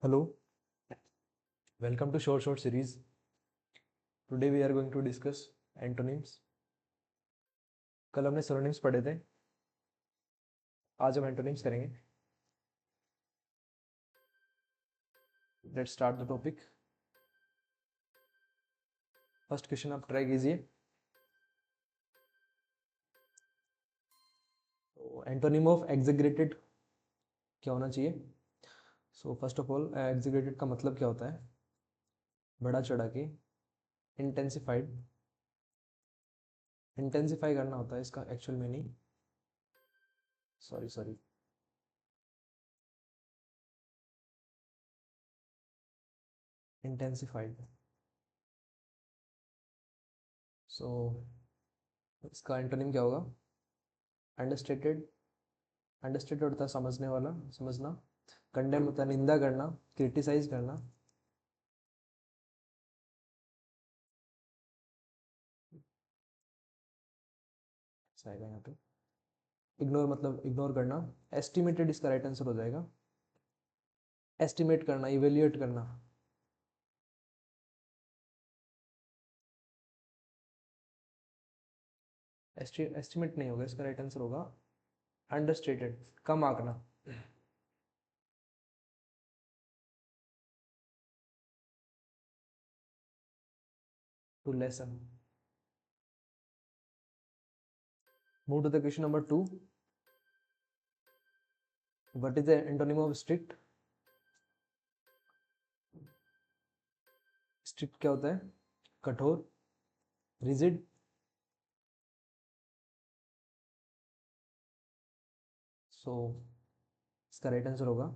Hello, welcome to Short series. Today we are going to discuss antonyms. कल हमने synonyms पढ़े थे, आज हम antonyms करेंगे. Let's start the topic. First question आप ट्राई कीजिए. एंटोनिम ऑफ एग्जेगरेटेड क्या होना चाहिए? सो फर्स्ट ऑफ ऑल एग्जेगरेटेड का मतलब क्या होता है? बढ़ा चढ़ा के, इंटेंसिफाइड, इंटेंसिफाई करना होता है इसका actual meaning. Sorry intensified. So इसका एंटोनिम क्या होगा? अंडरस्टेटेड. अंडरस्टेटेड होता है समझने वाला, समझना. कंडेम होता है निंदा करना, क्रिटिसाइज करना. आएगा यहाँ पे. इग्नोर मतलब इग्नोर करना. एस्टिमेटेड इसका राइट आंसर हो जाएगा. एस्टिमेट करना, इवेल्युएट करना. एस्टिमेट नहीं होगा, इसका राइट आंसर होगा अंडरस्टेटेड, कम आंकना. To lesson. Move to the question number 2. What is the antonym of strict? Strict क्या होता है? कठोर, रिजिड. सो इसका राइट आंसर होगा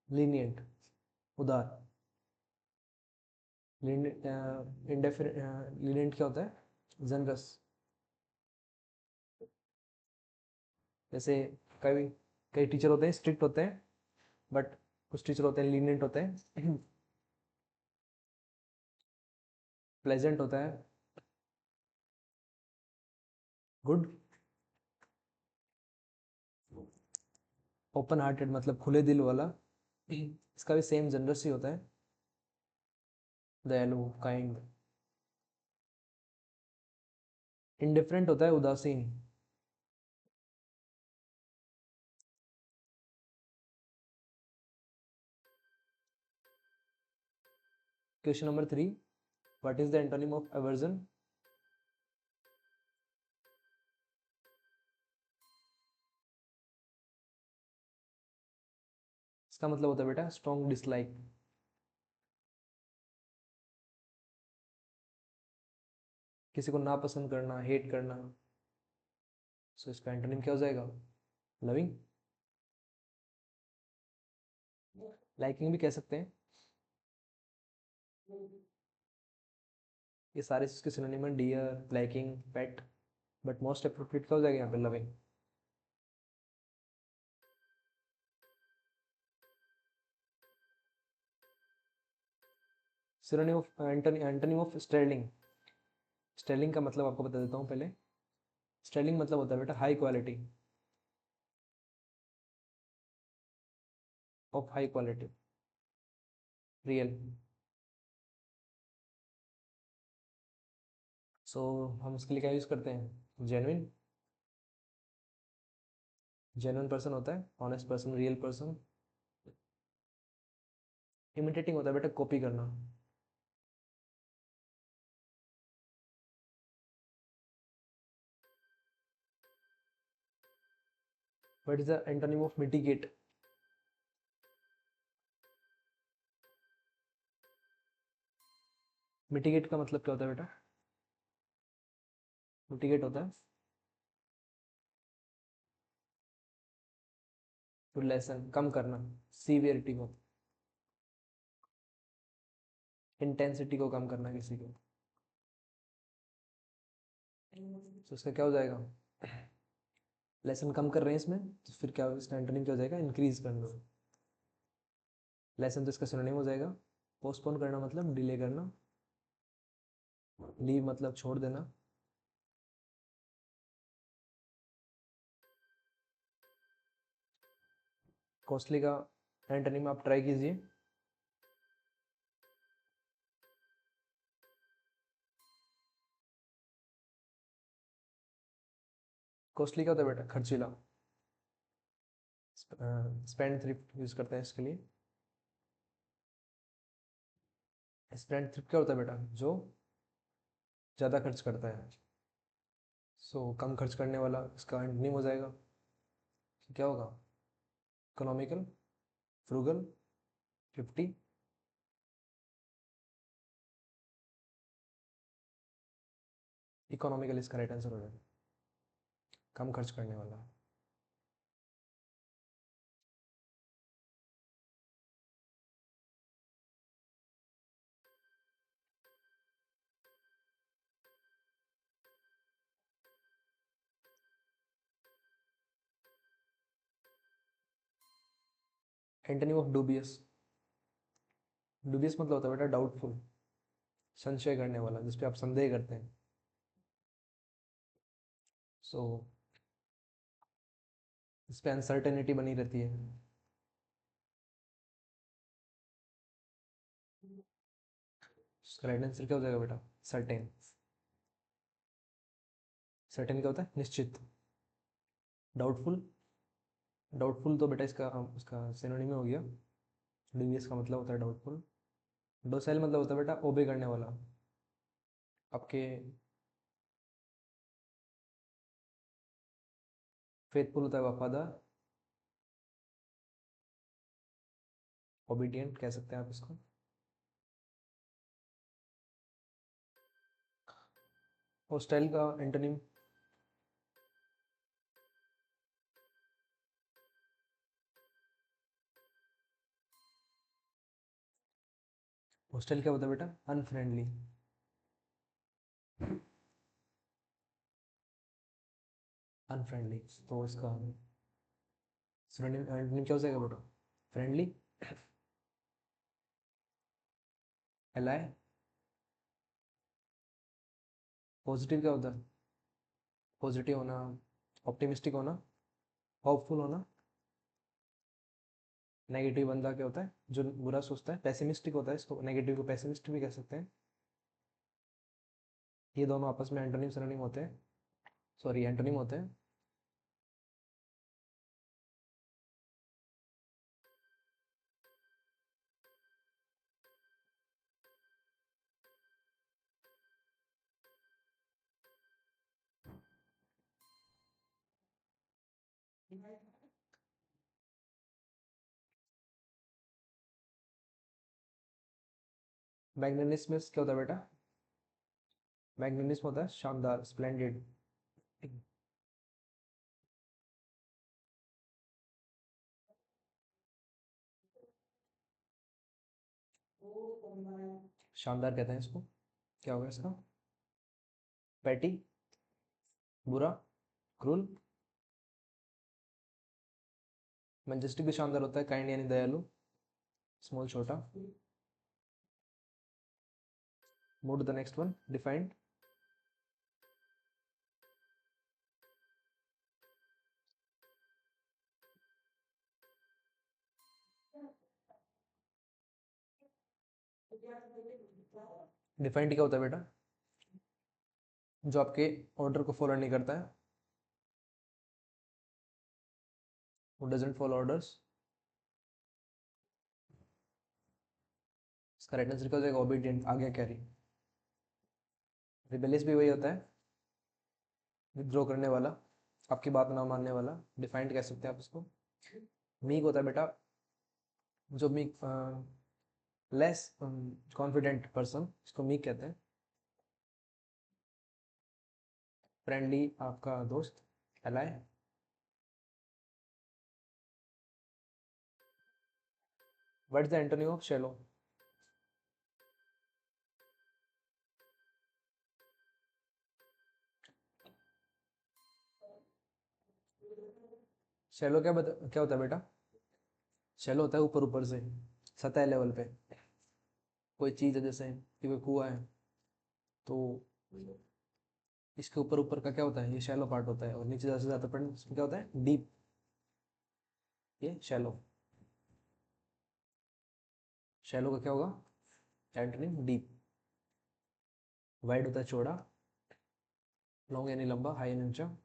लीनियंट, उदार. लीनियंट क्या होता है? जनरस. जैसे कई कई टीचर होते हैं स्ट्रिक्ट होते हैं, बट कुछ टीचर होते हैं लीनियंट होते हैं. प्लेजेंट होता है, गुड. ओपन हार्टेड मतलब खुले दिल वाला. इसका भी सेम जनरस ही होता है. दयालु, काइंड. इंडिफरेंट होता है उदासीन. Question number 3. What is the antonym of aversion? इसका मतलब होता है बेटा स्ट्रॉन्ग डिसलाइक. किसी को नापसंद करना, हेट करना. सो इसका एंटोनिम क्या हो जाएगा? लविंग. लाइकिंग भी कह सकते हैं. ये सारे इसके सिनोनिम है, dear, liking, pet. But most appropriate क्या हो जाएगा यहाँ पे? Loving. Synonym of antonym of sterling. Sterling का मतलब आपको बता देता हूँ पहले. स्टर्लिंग मतलब होता है बेटा high quality, of high quality, real. So हम उसके लिए क्या यूज़ करते हैं? जेन्युइन. जेन्युइन पर्सन होता है, honest person, real person. Imitating होता है बेटा कॉपी करना. What is the antonym of mitigate? Mitigate का मतलब क्या होता है बेटा? मिटिगेट होता है टू लेसन, कम करना. सीवियरिटी को, इंटेंसिटी को कम करना किसी को. तो इसका क्या हो जाएगा? लेसन कम कर रहे हैं इसमें, तो फिर क्या इसका एंटोनिम क्या हो जाएगा? इंक्रीज करना. लेसन तो इसका सिनोनिम हो जाएगा. पोस्टपोन करना मतलब डिले करना. लीव मतलब छोड़ देना. कॉस्टली का एंटोनिम आप ट्राई कीजिए. कॉस्टली क्या होता है बेटा? खर्चीला। स्पेंड थ्रिफ्ट यूज करते हैं इसके लिए। स्पेंड थ्रिफ्ट क्या होता है बेटा? जो ज़्यादा खर्च करता है। सो कम खर्च करने वाला इसका एंटोनिम हो जाएगा। क्या होगा? Economical, frugal, fifty. इकोनॉमिकल इसका राइट आंसर हो जाएगा, कम खर्च करने वाला। Antonym of dubious. डूबियस मतलब होता है बेटा डाउटफुल, संशय करने वाला, जिसपे आप संदेह करते हैं। सो इस पे अनसर्टेनिटी बनी रहती है। इसका राइट आंसर क्या हो जाएगा बेटा? सर्टेन। सर्टेन क्या होता है? निश्चित। डाउटफुल, डाउटफुल तो बेटा इसका सिनोनिम हो गया। डूबियस का मतलब होता है डाउटफुल। डोसेल मतलब होता है बेटा ओबे करने वाला, आपके। फेथफुल होता है वफादार। ओबीडियंट कह सकते हैं आप इसको। हॉस्टाइल का एंटोनिम? हॉस्टाइल क्या होता है बेटा? अनफ्रेंडली। अनफ्रेंडली, तो इसका सिनोनिम एंटोनिम क्या हो जाएगा बेटा? Friendly, alloy. पॉजिटिव क्या होता है? पॉजिटिव होना, ऑप्टिमिस्टिक होना, होपफुल होना। नेगेटिव बंदा क्या होता है? जो बुरा सोचता है, पेसिमिस्टिक होता है, इसको नेगेटिव को पेसिमिस्ट भी कह सकते हैं। ये दोनों आपस में एंटोनिम सिनोनिम होते हैं, सॉरी एंटोनिम होते हैं। मैग्नेनिस्मस क्या होता है बेटा? मैग्नेनिस्म होता है शानदार, स्प्लेंडेड। शानदार कहते हैं इसको। क्या होगा इसका? पैटी, बुरा, क्रूल। मैजेस्टिक भी शानदार होता है, काइंड यानी दयालु, स्मॉल छोटा। Move to the next one, defined. Defined क्या होता है बेटा? जो आपके ऑर्डर को फॉलो नहीं करता है, who doesn't follow orders। इसका राइट आंसर क्या हो जाएगा? ओबीडियंट, आज्ञाकारी। रिबेलियस भी वही होता है, विद्रोह करने वाला, आपकी बात ना मानने वाला। डिफाइंड कह सकते हैं आप इसको। मीक होता है बेटा, जो मीक, लेस कॉन्फिडेंट पर्सन, इसको मीक कहते हैं। फ्रेंडली आपका दोस्त, ally. What is the antonym of shallow? Shallow क्या होता है बेटा? शैलो होता है ऊपर ऊपर से, सतह लेवल पे। कोई चीज़ है, जैसे कि कोई कुआं है, तो इसके ऊपर ऊपर का क्या होता है? ये शैलो पार्ट होता है, और नीचे ज़्यादा से ज़्यादा पर इसमें क्या होता है? डीप। ये शैलो। शैलो का क्या होगा एंटोनिम? डीप। वाइड होता है चौड़ा, लॉन्ग यानी लंबा, हाई यानी ऊंचा।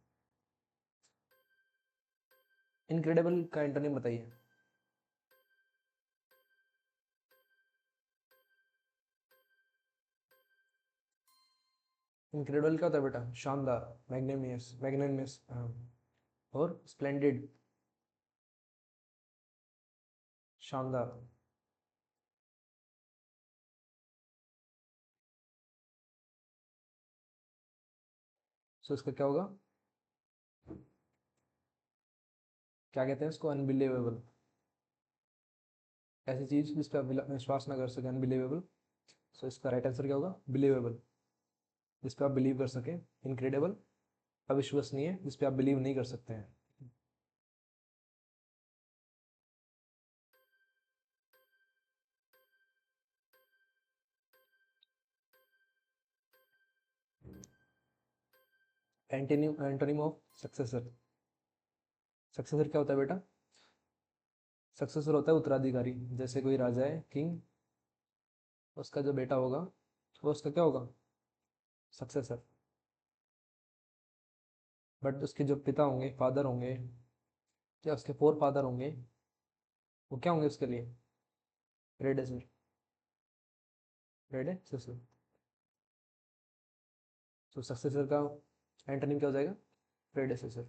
इनक्रेडिबल का एंटोनिम बताइए। इनक्रेडिबल क्या होता है बेटा? शानदार, मैग्नेनियस, मैग्नेनियस, और स्प्लेंडेड, शानदार। सो इसका क्या होगा? क्या कहते हैं इसको? अनबिलीवेबल। ऐसी चीज जिस पे आप विश्वास ना कर सके, अनबिलीवेबल। सो इसका राइट आंसर क्या होगा? बिलीवेबल, जिस पे आप बिलीव कर सके। इनक्रेडिबल अविश्वसनीय, जिस पे आप बिलीव नहीं कर सकते हैं। Antonym of successor. सक्सेसर क्या होता है बेटा? सक्सेसर होता है उत्तराधिकारी। जैसे कोई राजा है, किंग, उसका जो बेटा होगा वो उसका क्या होगा? सक्सेसर। बट उसके जो पिता होंगे, फादर होंगे, या उसके फोर फादर होंगे, वो क्या होंगे उसके लिए? प्रेडेसर। प्रेडेसेसर। तो सक्सेसर का एंटोनिम क्या हो जाएगा? प्रेडेसेसर।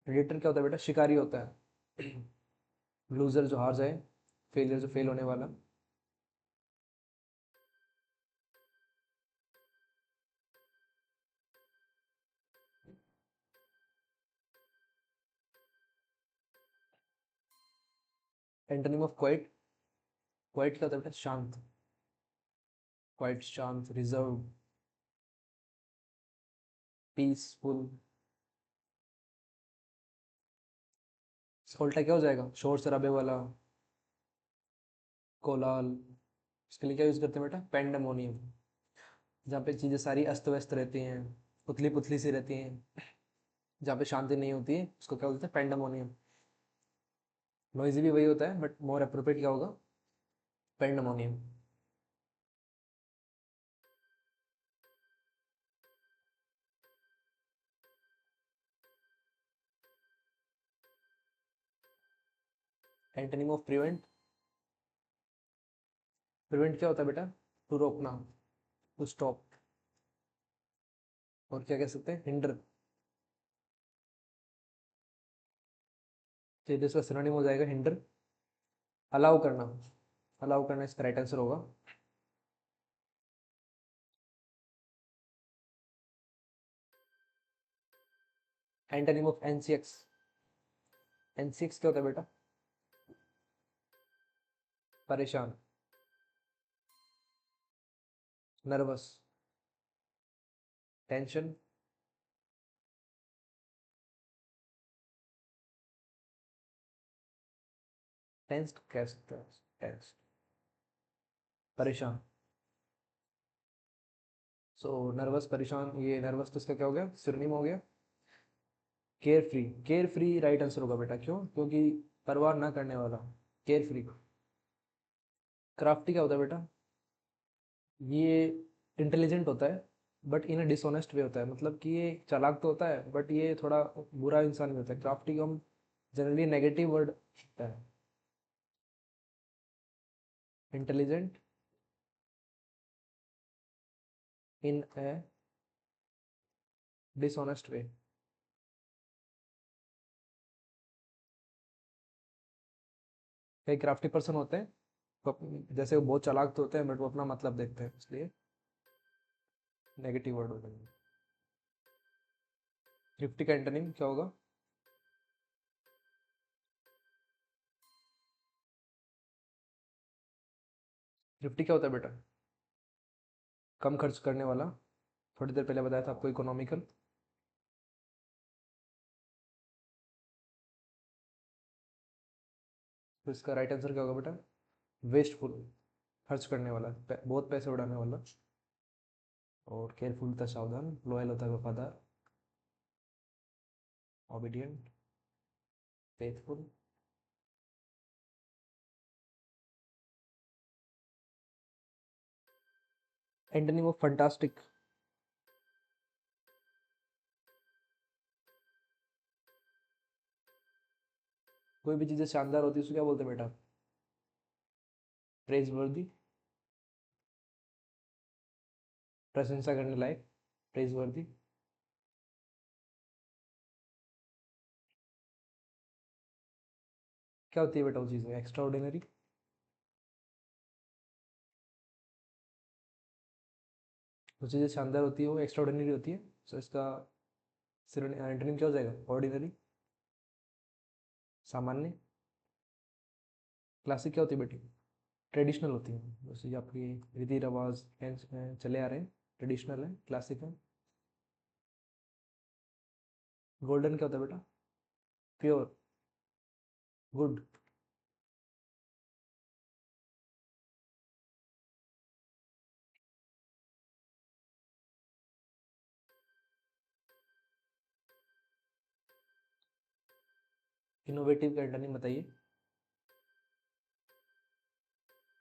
प्रेडेटर क्या होता है बेटा? शिकारी होता है। लूजर जो हार जाए, फेलियर जो फेल होने वाला। Antonym of quite. क्वाइट क्या होता है बेटा? शांत। क्वाइट, शांत, रिजर्व, पीसफुल। इसका उल्टा क्या हो जाएगा? शोर शराबे वाला, कोलाहल। इसके लिए क्या यूज करते हैं बेटा? पेंडेमोनियम। जहाँ पे चीजें सारी अस्त व्यस्त रहती हैं, पुतली पुतली सी रहती हैं, जहाँ पे शांति नहीं होती है, उसको क्या बोलते हैं? पेंडेमोनियम। नॉइजी भी वही होता है, बट मोर अप्रोप्रिएट क्या होगा? Pandemonium. Antonym of prevent. Prevent क्या होता है बेटा? टू रोकना, टू स्टॉप। और क्या कह सकते हैं? हिंडर। तो ये इसका सिनोनिम हो जाएगा हिंडर। अलाउ करना। अलाउ करना इसका राइट आंसर होगा। Antonym of annex. एनसीएक्स क्या होता है बेटा? परेशान, नर्वस, टेंशन, टेंस्ड कह सकते हैं। टेंस्ड, परेशान। सो नर्वस, परेशान, ये नर्वस तो इसका क्या हो गया? सिनोनिम हो गया। Care free. Care free right answer होगा बेटा। क्यों? क्योंकि परवाह ना करने वाला, केयर फ्री। क्राफ्टी क्या होता है बेटा? ये इंटेलिजेंट होता है, बट इन अ डिसऑनेस्ट वे होता है। मतलब कि ये चालाक तो होता है, बट ये थोड़ा बुरा इंसान भी होता है। क्राफ्टी को हम जनरली नेगेटिव वर्ड होता है। इंटेलिजेंट इन ए डिसऑनेस्ट वे। कई क्राफ्टी पर्सन होते हैं, जैसे वो बहुत चालाक तो होते हैं, बट वो अपना मतलब देखते हैं, इसलिए नेगेटिव वर्ड हो जाएंगे। थ्रिफ्टी का एंटोनिम क्या होगा? थ्रिफ्टी क्या होता है बेटा? कम खर्च करने वाला। थोड़ी देर पहले बताया था आपको, इकोनॉमिकल। तो इसका राइट आंसर क्या होगा बेटा? वेस्टफुल, खर्च करने वाला, बहुत पैसे उड़ाने वाला। और केयरफुल था सावधान, लॉयल होता है वफादार, obedient, faithful. Antonym of fantastic. कोई भी चीज़ें शानदार होती है उसको क्या बोलते हैं बेटा? प्रेज वर्दी, प्रशंसा करने लायक, प्रेज वर्दी। क्या होती है बेटा वो चीज़ें? Extra ordinary. वो चीज़ें शानदार होती है वो एक्स्ट्रा ऑर्डिनरी होती है, सो इसका एंटोनिम क्या हो जाएगा? ऑर्डिनरी। सामान्य। क्लासिक क्या होती है बेटी? ट्रेडिशनल होती है, जैसे आपकी रीति रिवाज चले आ रहे हैं, ट्रेडिशनल है, क्लासिक है। गोल्डन क्या होता है बेटा? Pure, good. इनोवेटिव का एंटोनिम बताइए।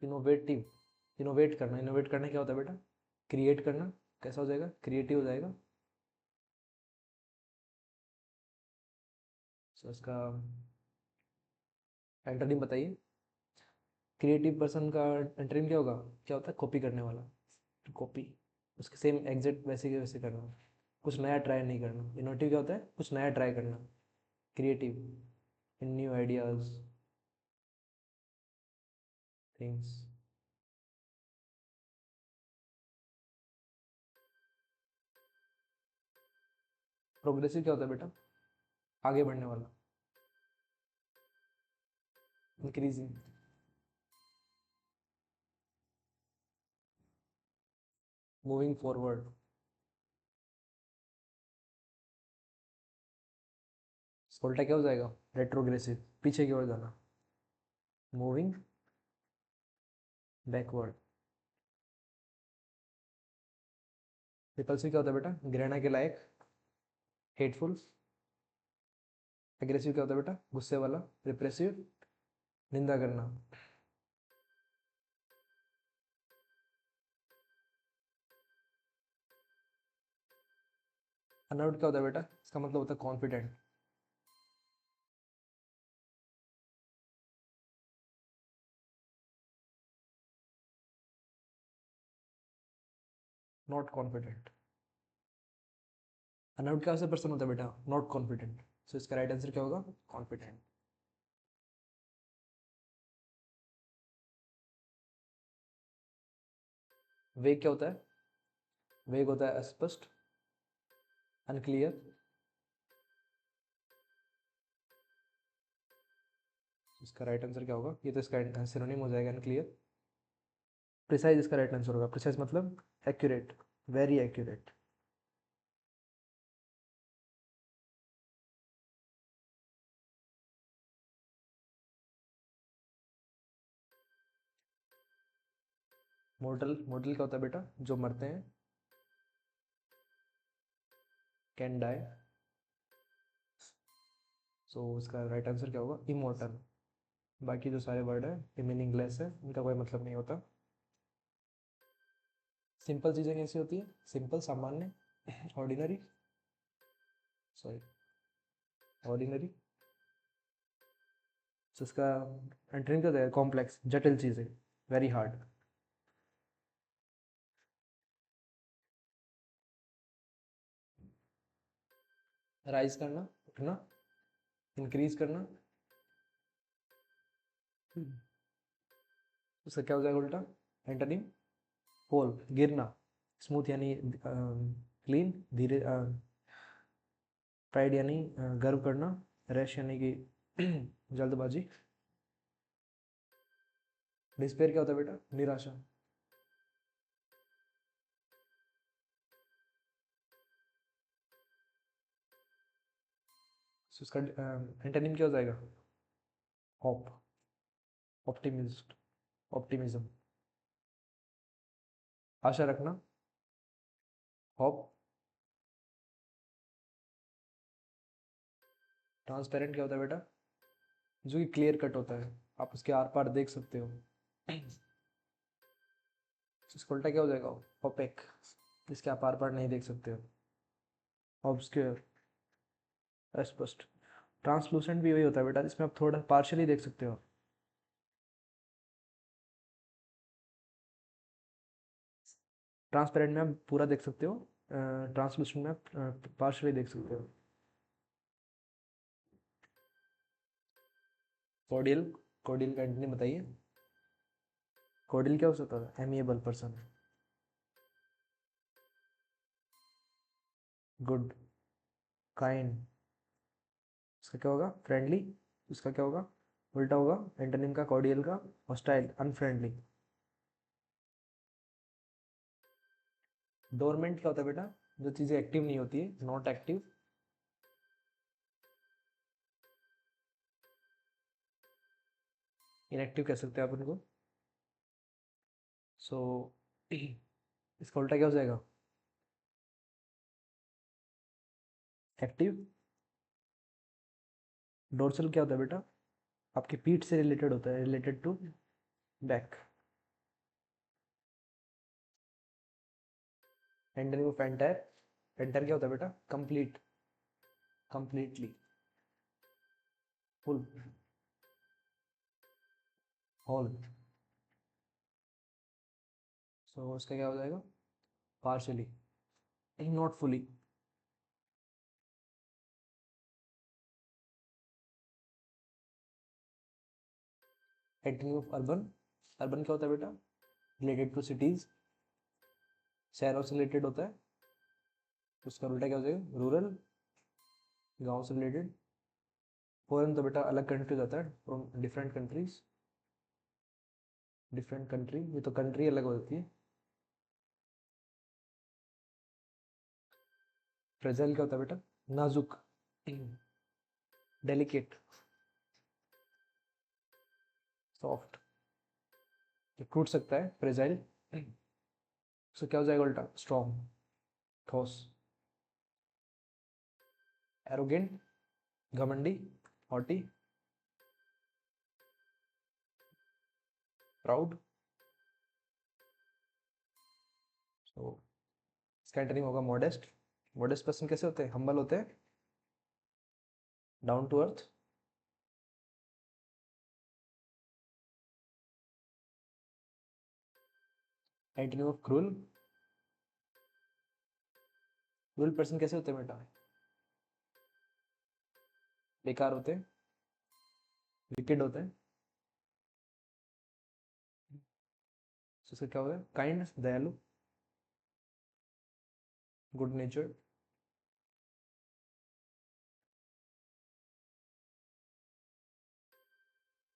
इनोवेटिव, इनोवेट करना, इनोवेट करना क्या होता है बेटा? क्रिएट करना। कैसा हो जाएगा? क्रिएटिव हो जाएगा। सो इसका एंटोनिम बताइए। क्रिएटिव पर्सन का एंटोनिम क्या होगा? क्या होता है? कॉपी करने वाला। तो कॉपी, उसके सेम एग्जैक्ट वैसे के वैसे करना, कुछ नया ट्राई नहीं करना। इनोवेटिव क्या होता है? कुछ नया ट्राई करना। क्रिएटिव, इन न्यू आइडियाज, थिंग्स। प्रोग्रेसिव क्या होता है बेटा? आगे बढ़ने वाला, इंक्रीजिंग। Moving forward. उल्टा क्या हो जाएगा? रेट्रोग्रेसिव, पीछे की ओर जाना। Moving backward. रिपल्सिव क्या होता है बेटा? घृणा के लायक, हेटफुल। एग्रेसिव क्या होता है बेटा? गुस्से वाला। रिप्रेसिव, निंदा करना। अनआउट क्या होता है बेटा? इसका मतलब होता है कॉन्फिडेंट। Not confident. अनआउट क्या ऐसा पर्सन होता है बेटा? Not confident. सो इसका राइट आंसर क्या होगा? कॉन्फिडेंट। वेग क्या होता है? वेग होता है अस्पष्ट, अनक्लियर। इसका राइट आंसर क्या होगा? ये तो इसका सिनोनिम हो जाएगा अनक्लियर। प्रिसाइज इसका राइट आंसर होगा। प्रिसाइज मतलब accurate, very accurate. Mortar, mortar क्या होता है बेटा? जो मरते हैं। Can die. सो इसका राइट आंसर क्या होगा? इमोर्टल। बाकी जो सारे वर्ड है ये मीनिंगलेस है, इनका कोई मतलब नहीं होता। सिंपल चीज़ें कैसी होती है? सिंपल, सामान्य, ऑर्डिनरी, सॉरी, ऑर्डिनरी। तो इसका एंटरिंग क्या है? कॉम्प्लेक्स, जटिल चीज़ें, वेरी हार्ड। राइज करना, उठना, इंक्रीज करना। उसका क्या हो जाएगा उल्टा? एंटोनिम फॉल, गिरना। स्मूथ यानी क्लीन, धीरे, प्राइड यानी गर्व करना, रैश यानी कि जल्दबाजी। डिस्पेयर क्या होता है बेटा? निराशा। So, इसका एंटोनिम क्या हो जाएगा? Hope, optimist, optimism. आशा रखना, होप। ट्रांसपेरेंट क्या होता है बेटा? जो कि क्लियर कट होता है, आप उसके आर पार देख सकते हो। इसका उल्टा क्या हो जाएगा? ओपेक, जिसके आप आर पार नहीं देख सकते हो। ऑब्सक्योर, अस्पष्ट। ट्रांसलूसेंट भी वही होता है बेटा, इसमें आप थोड़ा पार्शियली देख सकते हो। ट्रांसपेरेंट में आप पूरा देख सकते हो, ट्रांसलूसेंट में आप पार्शियली देख सकते हो। कॉर्डियल, कॉर्डियल का एंटोनिम बताइए। कॉर्डियल क्या हो सकता है? Amiable person. गुड। काइंड, इसका क्या होगा? फ्रेंडली। इसका क्या होगा? उल्टा होगा एंटोनिम का कॉर्डियल का, हॉस्टाइल, अनफ्रेंडली। डोरमेंट क्या होता है बेटा? जो चीज़ें एक्टिव नहीं होती है, नॉट एक्टिव। इनएक्टिव कह सकते हैं आप उनको। सो इसका उल्टा क्या हो जाएगा? एक्टिव। डोर्सल क्या होता है बेटा? आपकी पीठ से रिलेटेड होता है, related to back. Antonym of entire, entire क्या होता है बेटा? Complete, completely, full, whole. So इसका क्या हो जाएगा? Partially, not fully. Antonym of urban, urban क्या होता है बेटा? रिलेटेड टू सिटीज, शहरों से रिलेटेड होता है। उसका उल्टा क्या हो जाएगा? रूरल, गांव से रिलेटेड। फॉरेन तो बेटा अलग कंट्री जाता है, from different countries, different country, ये तो कंट्री अलग होती है। फ्रेजाइल क्या होता है बेटा? नाजुक, डेलिकेट, सॉफ्ट, ये टूट सकता है फ्रेजाइल। सो क्या हो जाएगा उल्टा? स्ट्रॉन्ग, ठोस। एरोगेंट, घमंडी, हॉटी, प्राउड। सो इसका एंटोनिम होगा मॉडेस्ट। मॉडेस्ट पर्सन कैसे होते हैं? हम्बल होते हैं, down to earth. Antonym of cruel, cruel person कैसे होते हैं बेटा? बेकार होते हैं, विकेड होते हैं। So इसका क्या होगा? काइंड, दयालु, good nature.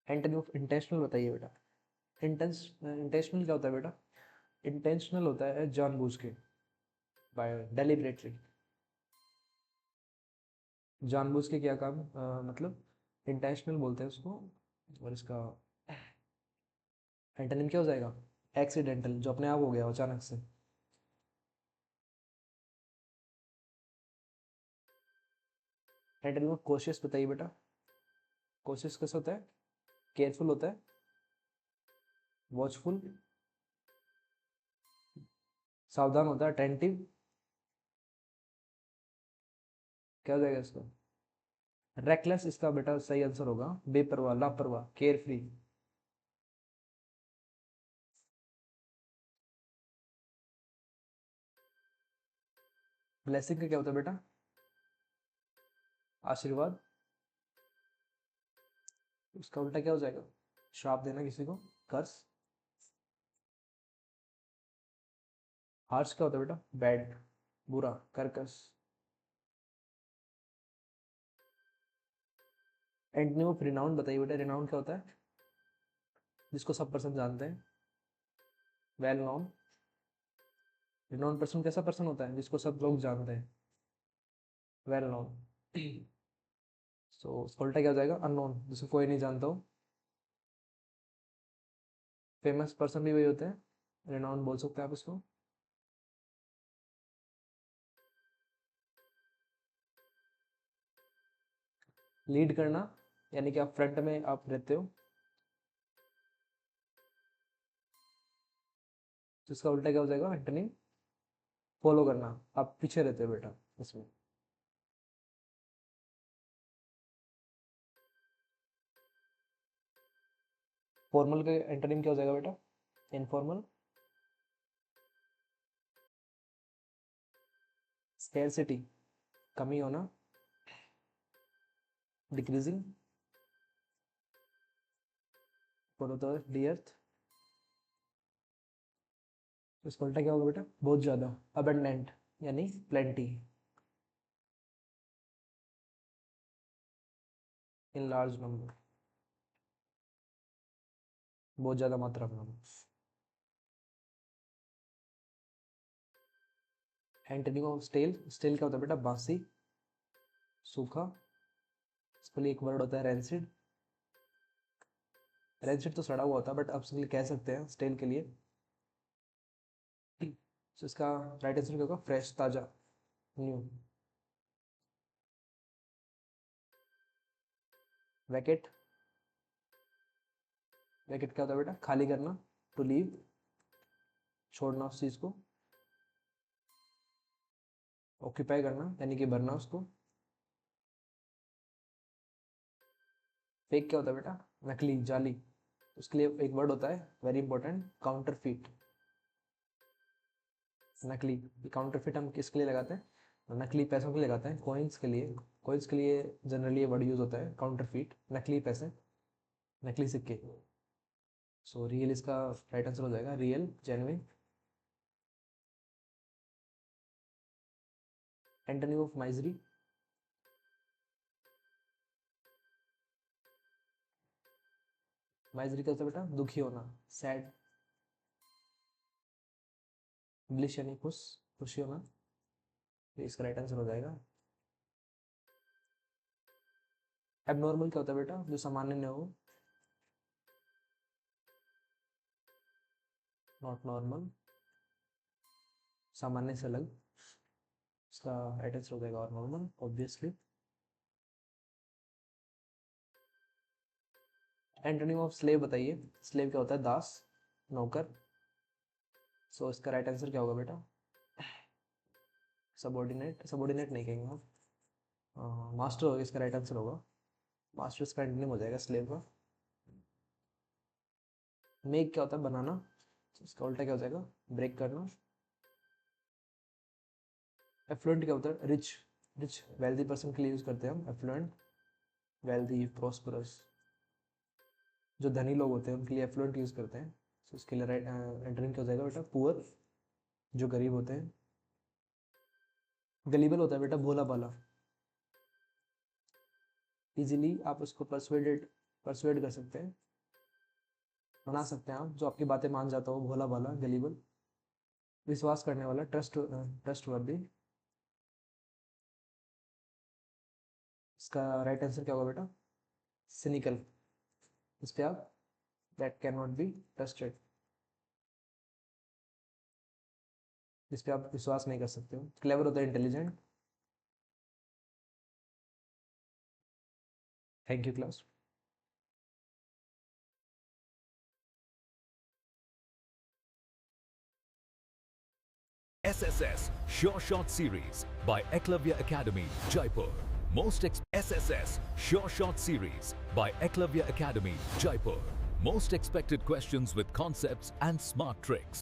Antonym of intentional बताइए बेटा। इंटेंशनल क्या होता है बेटा? इंटेंशनल होता है जानबूझ के, बाय डेलिबरेटली। जानबूझ के क्या काम, मतलब इंटेंशनल बोलते हैं उसको। और इसका एंटोनिम क्या हो जाएगा? एक्सीडेंटल, जो अपने आप हो गया अचानक से। एंटोनिम ऑफ कोशियस बताइए बेटा। कोशियस कैसे होता है? केयरफुल होता है, वॉचफुल, सावधान होता है, अटेंटिव। क्या हो जाएगा इसका? रेकलेस इसका बेटा सही आंसर होगा, बेपरवाह, लापरवाह, केयर फ्री। ब्लेसिंग का क्या होता है बेटा? आशीर्वाद। उसका उल्टा क्या हो जाएगा? श्राप देना किसी को, कर्स। हार्श क्या होता है बेटा? बैड, बुरा, कर्कश। एंटोनिम ऑफ रिनाउंड बताइए बेटा। रिनाउंड क्या होता है? जिसको सब पर्सन जानते हैं, वेल नोन। रिनाउंड पर्सन कैसा पर्सन होता है? जिसको सब लोग जानते हैं, वेल नोन। सो उसका उल्टा क्या हो जाएगा? अननोन, जिसको कोई नहीं जानता हो। फेमस पर्सन भी वही होते हैं, रिनाउंड बोल सकते हैं आप इसको। लीड करना, यानी कि आप फ्रंट में आप रहते हो। तो इसका उल्टा क्या हो जाएगा एंटोनिम? फॉलो करना, आप पीछे रहते हो बेटा इसमें। फॉर्मल का एंटोनिम क्या हो जाएगा बेटा? इनफॉर्मल। स्कैरसिटी, कमी होना, डिक्रीजिंग। फॉर द दी अर्थ, इसका उल्टा क्या होगा बेटा? बहुत ज़्यादा। अबंडेंट यानी प्लेंटी, इन लार्ज नंबर, बहुत ज़्यादा मात्रा में। एंटोनिम ऑफ स्टेल, स्टेल क्या होता है बेटा? बासी, सूखा। इसके लिए एक वर्ड होता है रेंसिड। रेंसिड तो सड़ा हुआ होता है, बट आप इसके लिए कह सकते हैं स्टेल के लिए। तो इसका राइट आंसर क्या होगा? फ्रेश, ताज़ा, न्यू। वैकेट, वैकेट क्या होता है बेटा? खाली करना, टू लीव, छोड़ना उस चीज़ को। ऑक्यूपाई करना यानी कि भरना उसको। फेक क्या होता है बेटा? नकली, जाली। उसके लिए एक वर्ड होता है वेरी इंपॉर्टेंट, काउंटरफीट। नकली, काउंटरफीट हम किसके लिए लगाते हैं? नकली पैसों के लिए लगाते हैं, कॉइन्स के लिए। कॉइन्स के लिए जनरली ये वर्ड यूज होता है, काउंटरफीट, नकली पैसे, नकली सिक्के। सो रियल इसका राइट आंसर हो जाएगा, real, genuine. Antonym of misery, misery क्या होता है बेटा? दुखी होना, सैड। ब्लिश यानी खुश, खुशी होना। ये इसका राइट आंसर हो जाएगा। एबनॉर्मल क्या होता है बेटा? जो सामान्य न हो, नॉट नॉर्मल, सामान्य से अलग। इसका राइट आंसर हो जाएगा और normal, obviously. Antonym of slave बताइए। स्लेव क्या होता है? दास, नौकर। सो इसका राइट आंसर क्या होगा बेटा? सबॉर्डिनेट, सबॉर्डिनेट नहीं कहेंगे हम, मास्टर होगा इसका राइट आंसर होगा। मास्टर इसका एंटोनिम हो जाएगा स्लेव का। मेक क्या होता है? बनाना। इसका उल्टा क्या हो जाएगा? ब्रेक करना। एफ्लुएंट क्या होता है? रिच, रिच वेल्दी पर्सन के लिए यूज करते हैं हम एफ्लुएंट, वेल्दी, प्रॉस्परस। जो धनी लोग होते हैं उनके लिए एफ्लुएंट यूज करते हैं। तो इसके लिए राइट एंटोनिम क्या हो जाएगा बेटा? पुअर, जो गरीब होते हैं। गलीबल होता है बेटा भोला भाला। इजीली आप उसको परसुएड कर सकते हैं, बना सकते हैं आप, जो आपकी बातें मान जाता हो, भोला भाला, गलीबल। विश्वास करने वाला, ट्रस्ट वर्दी। इसका राइट आंसर क्या होगा बेटा? सिनिकल। इस पे आप, that can not be trusted, इस पे आप विश्वास नहीं कर सकते हो। क्लेवर होता है intelligent. Thank you class. SSS Sure Shot Series by Eklavya Academy, Jaipur. SSS Sure Shot Series by Eklavya Academy, Jaipur. Most expected questions with concepts and smart tricks.